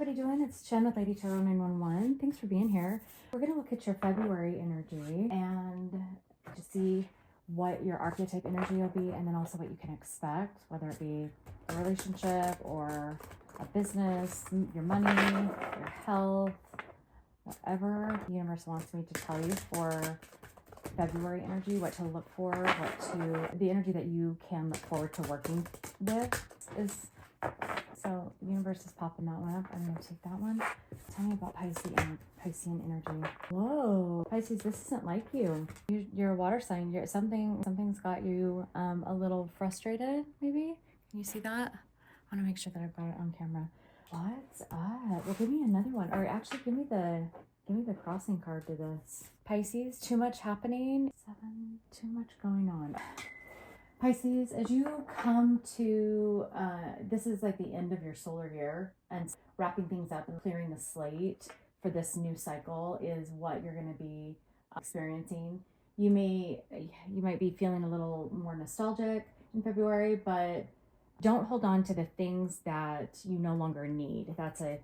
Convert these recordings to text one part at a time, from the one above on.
everybody doing? It's Jenn with Lady Tarot 911. Thanks for being here. We're going to look at your February energy and to see what your archetype energy will be, and then also what you can expect, whether it be a relationship or a business, your money, your health, whatever the universe wants me to tell you for February energy, what to look for, the energy that you can look forward to working with is. So the universe is popping that one up. I'm going to take that one. Tell me about Piscean energy. Whoa, Pisces, this isn't like you. You're a water sign. Something's got you a little frustrated, maybe. Can you see that? I want to make sure that I've got it on camera. What's up? Well, give me another one, or actually give me the crossing card to this. Pisces, too much happening. 7, too much going on. Pisces, as you come to, this is like the end of your solar year, and wrapping things up and clearing the slate for this new cycle is what you're going to be experiencing. You might be feeling a little more nostalgic in February, but don't hold on to the things that you no longer need. That's a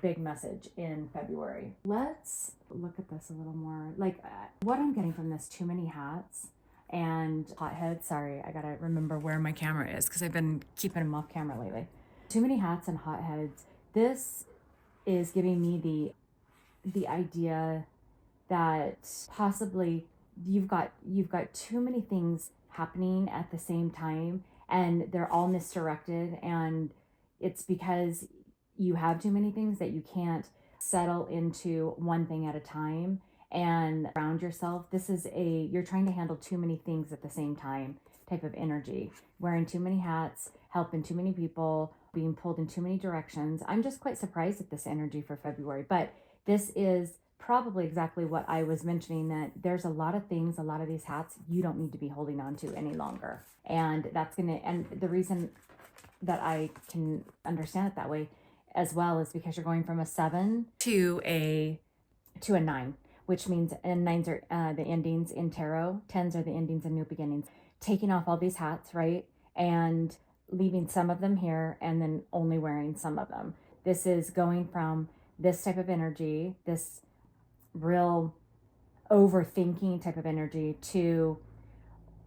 big message in February. Let's look at this a little more. Like what I'm getting from this, too many hats and hotheads. Sorry, I gotta remember where my camera is because I've been keeping them off camera lately. Too many hats and hotheads. This is giving me the idea that possibly you've got too many things happening at the same time, and they're all misdirected, and it's because you have too many things that you can't settle into one thing at a time and ground yourself. This is you're trying to handle too many things at the same time type of energy, wearing too many hats, helping too many people, being pulled in too many directions. I'm just quite surprised at this energy for February, but this is probably exactly what I was mentioning, that there's a lot of things, a lot of these hats you don't need to be holding on to any longer. And and the reason that I can understand it that way as well is because you're going from a 7 to a 9, which means, and 9s are the endings in tarot, 10s are the endings in new beginnings. Taking off all these hats, right? And leaving some of them here and then only wearing some of them. This is going from this type of energy, this real overthinking type of energy, to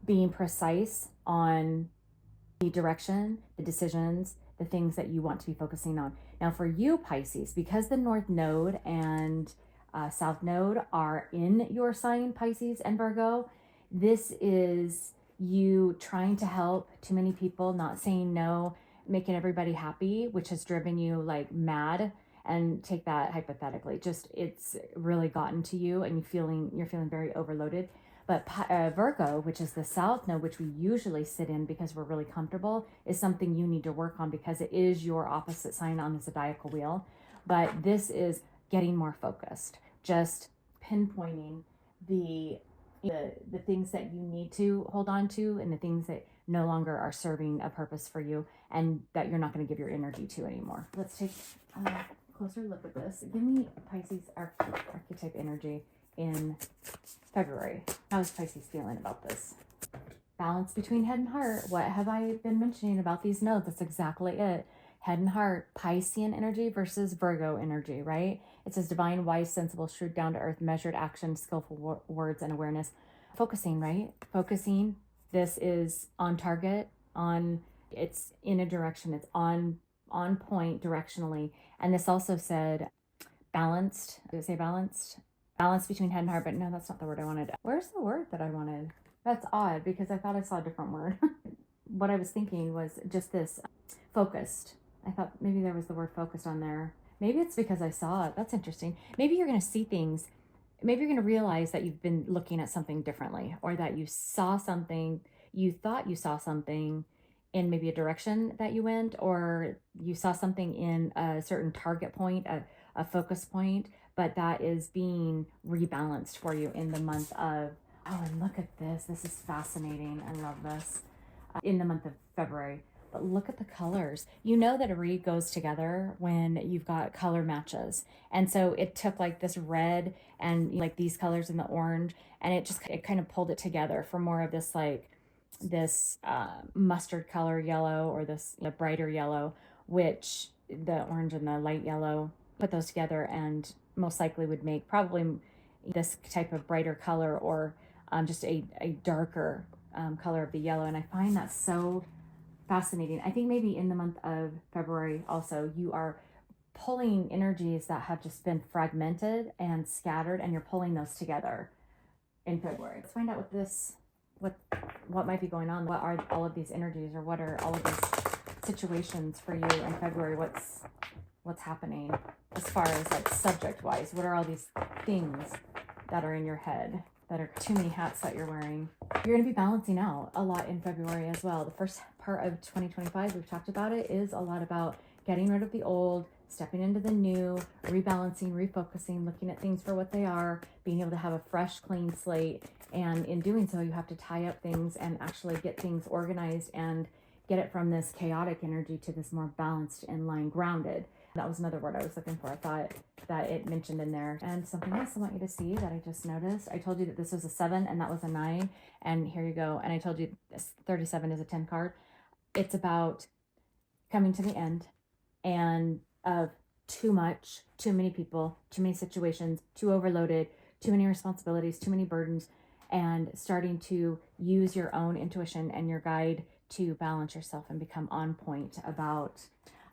being precise on the direction, the decisions, the things that you want to be focusing on. Now for you, Pisces, because the North Node and South Node are in your sign, Pisces and Virgo, this is you trying to help too many people, not saying no, making everybody happy, which has driven you like mad. And take that hypothetically, just it's really gotten to you and you're feeling very overloaded. But Virgo, which is the South Node, which we usually sit in because we're really comfortable, is something you need to work on because it is your opposite sign on the zodiacal wheel. But this is getting more focused, just pinpointing the things that you need to hold on to and the things that no longer are serving a purpose for you and that you're not going to give your energy to anymore. Let's take a closer look at this. Give me Pisces archetype energy in February. How is Pisces feeling about this? Balance between head and heart. What have I been mentioning about these nodes? That's exactly it. Head and heart, Piscean energy versus Virgo energy, right? It says divine, wise, sensible, shrewd, down to earth, measured action, skillful words, and awareness. Focusing, right? Focusing. This is on target, it's in a direction, it's on point directionally. And this also said balanced. Did it say balanced? Balance between head and heart, but no, that's not the word I wanted. Where's the word that I wanted? That's odd because I thought I saw a different word. What I was thinking was just this focused. I thought maybe there was the word focused on there. Maybe it's because I saw it. That's interesting. Maybe you're going to see things. Maybe you're going to realize that you've been looking at something differently, or that you saw something, you thought you saw something in maybe a direction that you went, or you saw something in a certain target point, a focus point, but that is being rebalanced for you in the month of, oh, and look at this. This is fascinating. I love this. In the month of February. But look at the colors. You know that a read goes together when you've got color matches. And so it took like this red and like these colors and the orange, and it kind of pulled it together for more of this like this mustard color yellow, or this brighter yellow, which the orange and the light yellow, put those together, and most likely would make probably this type of brighter color, or just a darker color of the yellow. And I find that so fascinating. I think maybe in the month of February also, you are pulling energies that have just been fragmented and scattered, and you're pulling those together in February. Let's find out what might be going on. What are all of these energies, or what are all of these situations for you in February? What's happening as far as like subject wise? What are all these things that are in your head, that are too many hats that you're wearing? You're going to be balancing out a lot in February as well. The first part of 2025, we've talked about it, is a lot about getting rid of the old, stepping into the new, rebalancing, refocusing, looking at things for what they are, being able to have a fresh, clean slate. And in doing so, you have to tie up things and actually get things organized and get it from this chaotic energy to this more balanced, in line, grounded. That was another word I was looking for. I thought that it mentioned in there. And something else I want you to see that I just noticed. I told you that this was a 7 and that was a 9. And here you go. And I told you this 37 is a 10 card. It's about coming to the end and of too much, too many people, too many situations, too overloaded, too many responsibilities, too many burdens, and starting to use your own intuition and your guide to balance yourself and become on point about,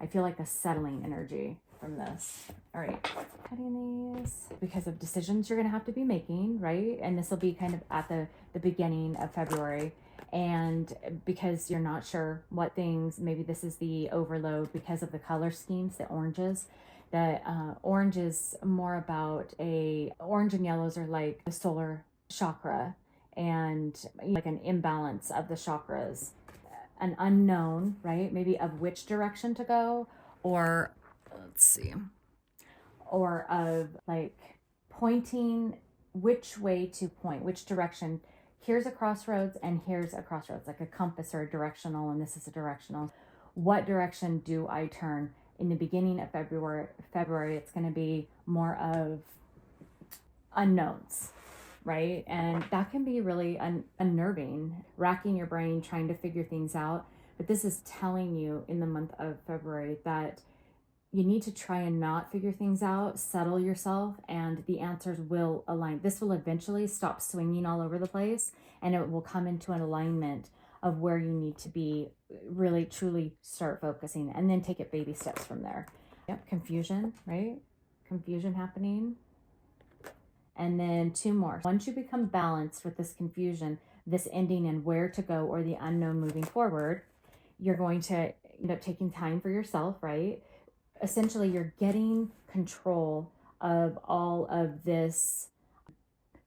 I feel like, a settling energy from this. All right, cutting these because of decisions you're going to have to be making, right? And this will be kind of at the beginning of February. And because you're not sure what things, maybe this is the overload because of the color schemes, the oranges. The orange is more about orange and yellows are like the solar chakra, and like an imbalance of the chakras, an unknown, right? Maybe of which direction to go, or let's see, or of like pointing which way to point, which direction. Here's a crossroads and here's a crossroads, like a compass or a directional, and this is a directional. What direction do I turn? In the beginning of February, it's going to be more of unknowns, right? And that can be really unnerving, racking your brain, trying to figure things out. But this is telling you in the month of February that you need to try and not figure things out, settle yourself, and the answers will align. This will eventually stop swinging all over the place, and it will come into an alignment of where you need to be, really truly start focusing, and then take it baby steps from there. Yep, confusion, right? Confusion happening. And then 2 more. Once you become balanced with this confusion, this ending and where to go, or the unknown moving forward, you're going to end up taking time for yourself, right? Essentially, you're getting control of all of this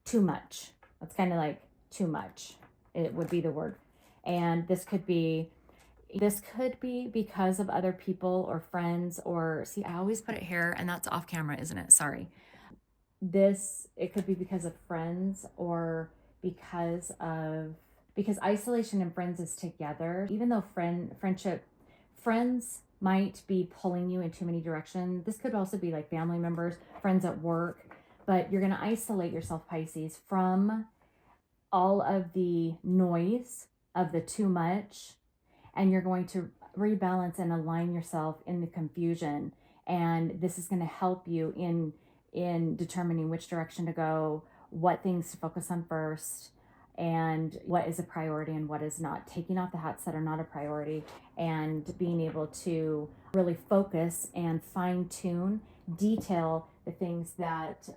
too much. That's kind of like too much. It would be the word. And this could be because of other people or friends, or see, I always put it here and that's off camera, isn't it? Sorry. It could be because of friends, or because isolation and friends is together. Even though friends might be pulling you in too many directions. This could also be like family members, friends at work, but you're going to isolate yourself, Pisces, from all of the noise of the too much, and you're going to rebalance and align yourself in the confusion. And this is going to help you in determining which direction to go, what things to focus on first, and what is a priority and what is not, taking off the hats that are not a priority, and being able to really focus and fine tune, detail the things that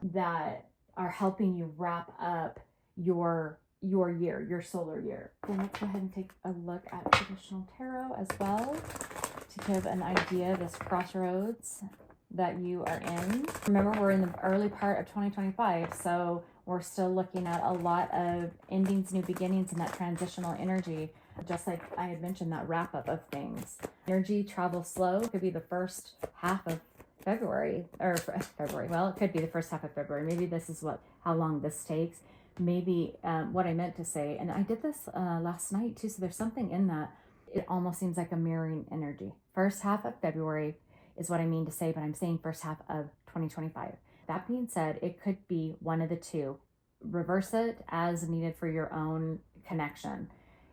are helping you wrap up your year, your solar year. Then let's go ahead and take a look at traditional tarot as well to give an idea of this crossroads that you are in. Remember, we're in the early part of 2025, so we're still looking at a lot of endings, new beginnings, and that transitional energy. Just like I had mentioned, that wrap up of things. Energy travels slow. Could be the first half of February, or February. Well, it could be the first half of February. Maybe this is how long this takes. Maybe what I meant to say, and I did this last night too, so there's something in that. It almost seems like a mirroring energy. First half of February is what I mean to say, but I'm saying first half of 2025. That being said, it could be one of the two. Reverse it as needed for your own connection.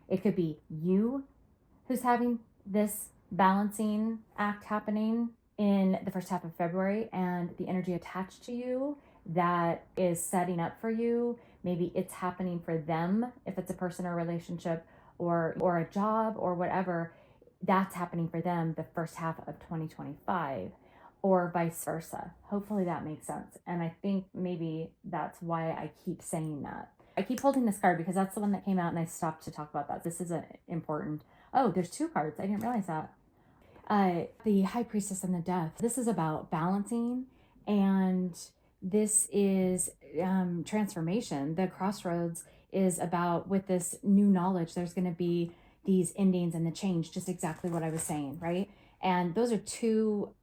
It could be you who's having this balancing act happening, in the first half of February, and the energy attached to you that is setting up for you. Maybe it's happening for them, if it's a person or a relationship or a job or whatever, that's happening for them the first half of 2025, or vice versa. Hopefully that makes sense. And I think maybe that's why I keep saying that. I keep holding this card because that's the one that came out and I stopped to talk about that. This is important. Oh, there's two cards. I didn't realize that. The High Priestess and the Death. This is about balancing, and this is transformation. The crossroads is about, with this new knowledge, there's going to be these endings and the change, just exactly what I was saying, right? And those are two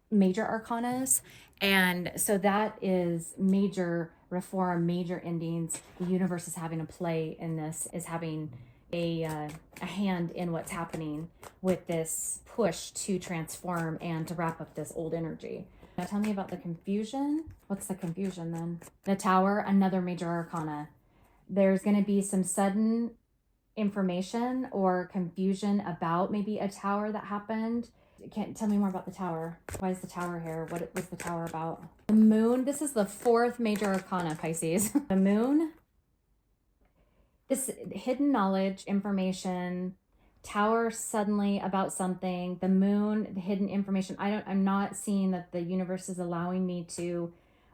major arcanas. And so that is major reform, major endings. The universe is having a play in this, is having a hand in what's happening with this push to transform and to wrap up this old energy. Now tell me about the confusion. What's the confusion then? The Tower, another major arcana. There's going to be some sudden information or confusion about maybe a tower that happened. Can't tell me more about the Tower. Why is the Tower here? What was the Tower about? The Moon. This is the fourth major arcana, Pisces. The Moon. This hidden knowledge, information. Tower, suddenly about something. The Moon, the hidden information. I'm not seeing that the universe is allowing me to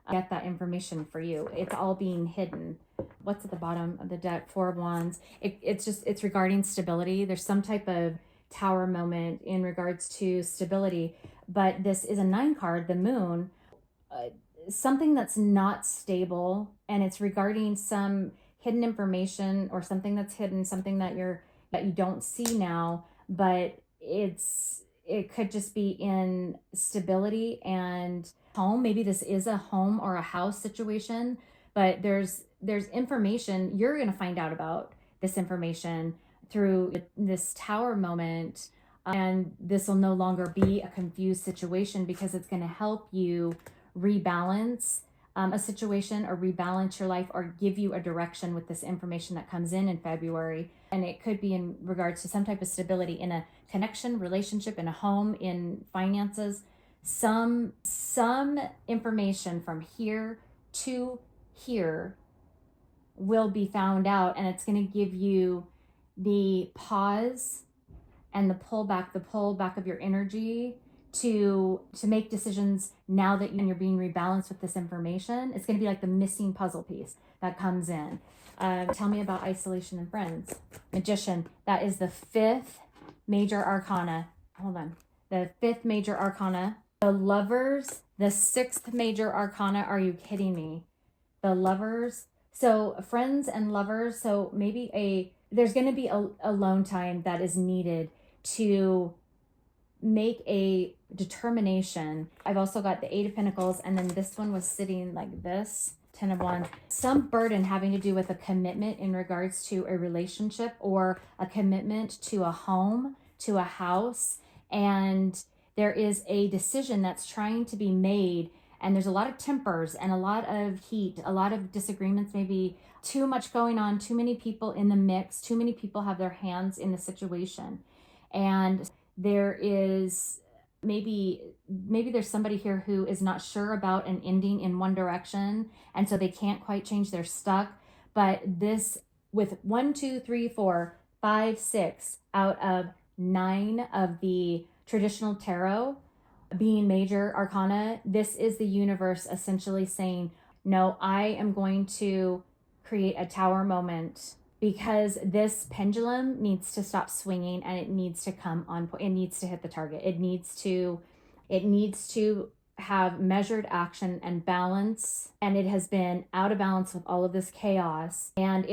get that information for you. It's all being hidden. What's at the bottom of the deck? Four of Wands. It's regarding stability. There's some type of Tower moment in regards to stability, but this is a 9 card, the Moon, something that's not stable, and it's regarding some hidden information or something that's hidden, something that you don't see now, but it could just be in stability and home. Maybe this is a home or a house situation, but there's information you're going to find out about this information through this Tower moment, and this will no longer be a confused situation because it's going to help you rebalance a situation or rebalance your life or give you a direction with this information that comes in February. And it could be in regards to some type of stability in a connection, relationship, in a home, in finances. Some information from here to here will be found out, and it's going to give you the pause and the pull back of your energy to make decisions now that you're being rebalanced with this information. It's going to be like the missing puzzle piece that comes in. Tell me about isolation and friends. Magician, that is the fifth major arcana. Hold on. The fifth major arcana. The Lovers, the sixth major arcana. Are you kidding me? The Lovers. So friends and lovers. So maybe there's going to be a alone time that is needed to make a determination. I've also got the 8 of Pentacles, and then this one was sitting like this, 10 of Wands. Some burden having to do with a commitment in regards to a relationship or a commitment to a home, to a house. And there is a decision that's trying to be made, and there's a lot of tempers and a lot of heat, a lot of disagreements, maybe too much going on, too many people in the mix, too many people have their hands in the situation. And there is maybe there's somebody here who is not sure about an ending in one direction, and so they can't quite change, they're stuck. But this, with 1, 2, 3, 4, 5, 6 out of 9 of the traditional tarot being major arcana, this is the universe essentially saying, no, I am going to create a Tower moment, because this pendulum needs to stop swinging and it needs to come on point. It needs to hit the target. It needs to have measured action and balance, and it has been out of balance with all of this chaos. And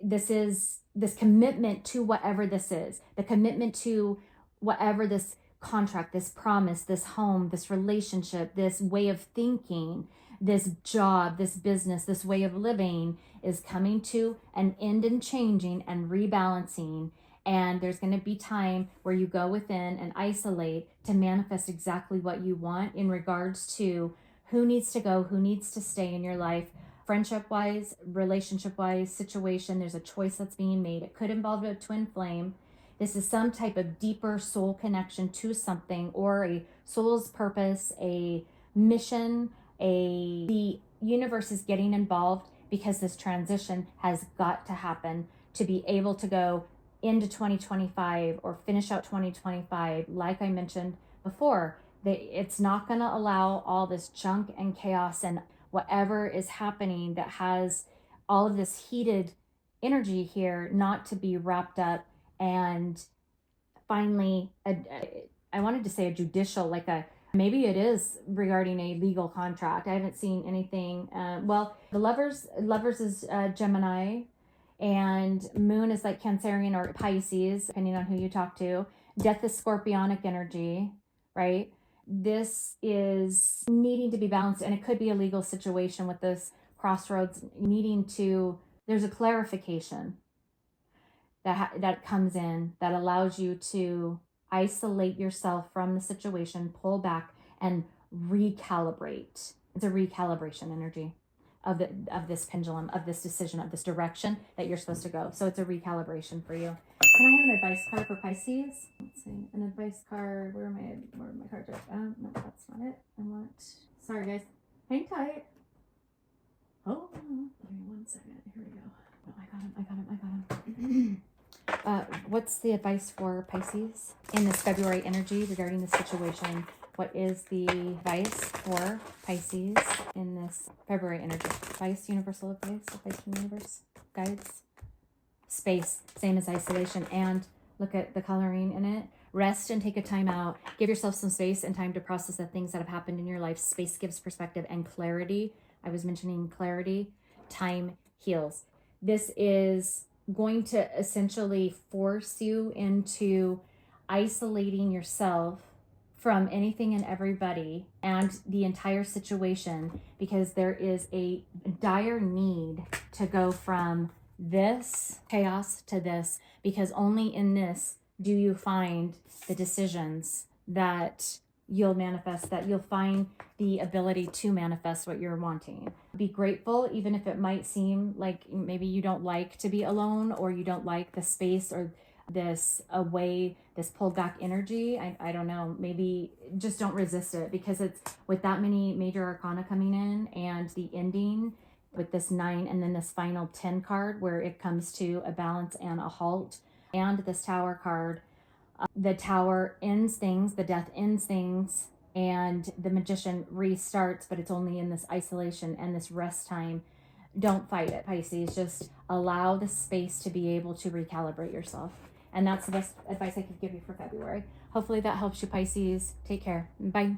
this is this commitment to whatever this is, the commitment to whatever this contract, this promise, this home, this relationship, this way of thinking, this job, this business, this way of living is coming to an end and changing and rebalancing. And there's going to be time where you go within and isolate to manifest exactly what you want in regards to who needs to go, who needs to stay in your life, friendship-wise, relationship-wise, situation. There's a choice that's being made. It could involve a twin flame. This is some type of deeper soul connection to something, or a soul's purpose, a mission, the universe is getting involved because this transition has got to happen to be able to go into 2025 or finish out 2025. Like I mentioned before, it's not going to allow all this junk and chaos and whatever is happening that has all of this heated energy here not to be wrapped up. And finally, I wanted to say a judicial, like a, maybe it is regarding a legal contract. I haven't seen anything. Well, the lovers is Gemini, and moon is like Cancerian or Pisces, depending on who you talk to. Death is Scorpionic energy, right? This is needing to be balanced, and it could be a legal situation with this crossroads needing to, there's a clarification that comes in that allows you to isolate yourself from the situation, pull back, and recalibrate. It's a recalibration energy of this pendulum, of this decision, of this direction that you're supposed to go. So it's a recalibration for you. Can I have an advice card for Pisces? Let's see, an advice card. Where are my cards? No, that's not it. I want. Sorry, guys. Hang tight. Oh, give me 1 second. Here we go. Oh, I got him. What's the advice for Pisces in this February energy regarding the situation? What is the advice for Pisces in this February energy? Advice, universal advice from the universe, guides. Space, same as isolation, and look at the coloring in it. Rest and take a time out. Give yourself some space and time to process the things that have happened in your life. Space gives perspective and clarity. I was mentioning clarity. Time heals. This is going to essentially force you into isolating yourself from anything and everybody and the entire situation, because there is a dire need to go from this chaos to this, because only in this do you find the decisions that you'll manifest, that you'll find the ability to manifest what you're wanting. Be grateful, even if it might seem like maybe you don't like to be alone, or you don't like the space, or this away, this pulled back energy. I don't know, maybe just don't resist it, because it's with that many major arcana coming in and the ending with this 9 and then this final 10 card where it comes to a balance and a halt, and this Tower card. The Tower ends things, the Death ends things, and the Magician restarts, but it's only in this isolation and this rest time. Don't fight it, Pisces. Just allow the space to be able to recalibrate yourself. And that's the best advice I could give you for February. Hopefully that helps you, Pisces. Take care. Bye.